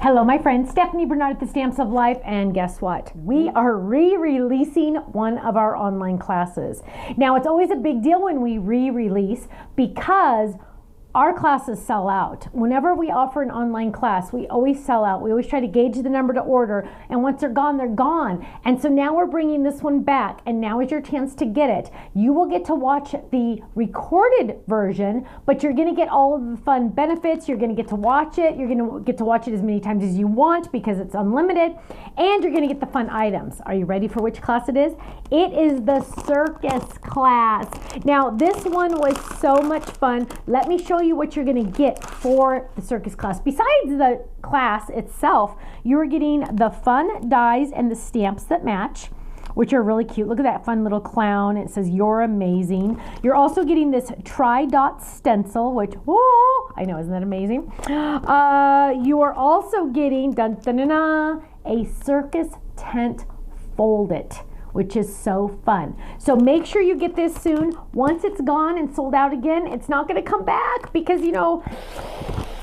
Hello, my friend Stephanie Bernard at the Stamps of Life, and guess what? We are re-releasing one of our online classes. Now, it's always a big deal when we re-release because our classes sell out. Whenever we offer an online class, we always sell out. We always try to gauge the number to order, and once they're gone, they're gone. And so now we're bringing this one back, and now is your chance to get it. You will get to watch the recorded version, but you're gonna get all of the fun benefits. You're gonna get to watch it. You're gonna get to watch it as many times as you want because it's unlimited, and you're gonna get the fun items. Are you ready for which class it is? It is the Circus class. Now, this one was so much fun. Let me show you what you're going to get for the Circus class. Besides the class itself, you're getting the fun dies and the stamps that match, which are really cute. Look at that fun little clown. It says, "You're amazing." You're also getting this tri-dot stencil, which, whoa, I know, isn't that amazing? You are also getting, dun, dun, dun, dun, a Circus tent fold it, which is so fun. So make sure you get this soon. Once it's gone and sold out again, it's not gonna come back because, you know,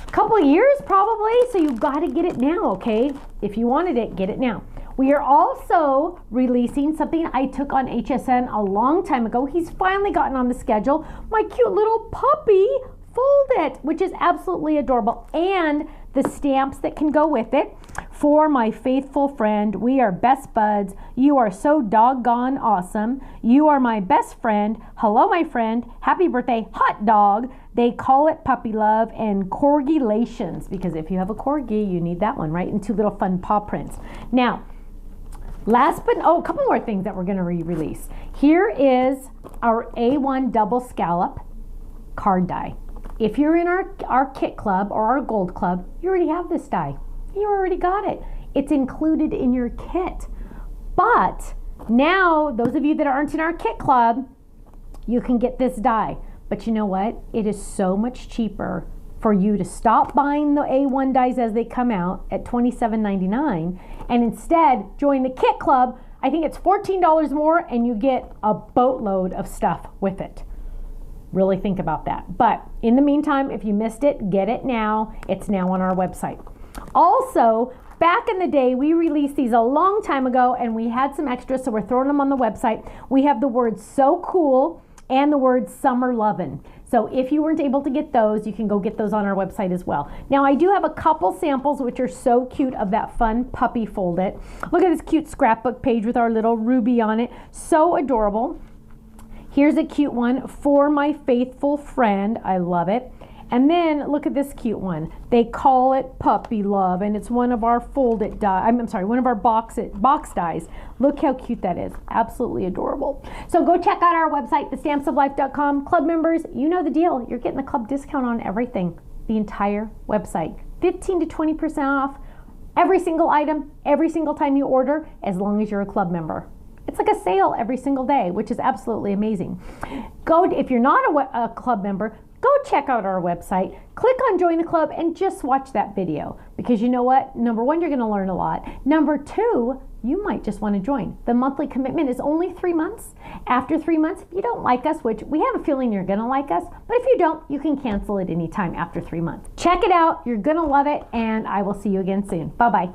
a couple of years probably, so you've gotta get it now, okay? If you wanted it, get it now. We are also releasing something I took on HSN a long time ago. He's finally gotten on the schedule. My cute little puppy Fold It, which is absolutely adorable, and the stamps that can go with it. For my faithful friend, we are best buds. You are so doggone awesome. You are my best friend. Hello, my friend. Happy birthday, hot dog. They call it puppy love and corgulations, because if you have a corgi, you need that one, right? And two little fun paw prints. Now, last but, a couple more things that we're gonna re-release. Here is our A1 double scallop card die. If you're in our kit club or our gold club, you already have this die. You already got it. It's included in your kit. But now, those of you that aren't in our kit club, you can get this die. But you know what? It is so much cheaper for you to stop buying the A1 dies as they come out at $27.99 and instead join the kit club. I think it's $14 more and you get a boatload of stuff with it. Really think about that. But in the meantime, if you missed it, get it now. It's now on our website. Also, back in the day, we released these a long time ago and we had some extras, so we're throwing them on the website. We have the word "so cool" and the word "summer lovin'." So if you weren't able to get those, you can go get those on our website as well. Now, I do have a couple samples which are so cute of that fun puppy Fold It. Look at this cute scrapbook page with our little Ruby on it. So adorable. Here's a cute one for my faithful friend. I love it. And then look at this cute one. They call it puppy love, and it's one of our Fold It die. I'm sorry, one of our box dies. Look how cute that is. Absolutely adorable. So go check out our website, thestampsoflife.com. Club members, you know the deal. You're getting the club discount on everything, the entire website. 15 to 20% off every single item, every single time you order, as long as you're a club member. It's like a sale every single day, which is absolutely amazing. If you're not a club member, go check out our website, click on join the club, and just watch that video. Because you know what? Number one, you're gonna learn a lot. Number two, you might just wanna join. The monthly commitment is only 3 months. After 3 months, if you don't like us, which we have a feeling you're gonna like us, but if you don't, you can cancel it anytime after 3 months. Check it out, you're gonna love it, and I will see you again soon. Bye-bye.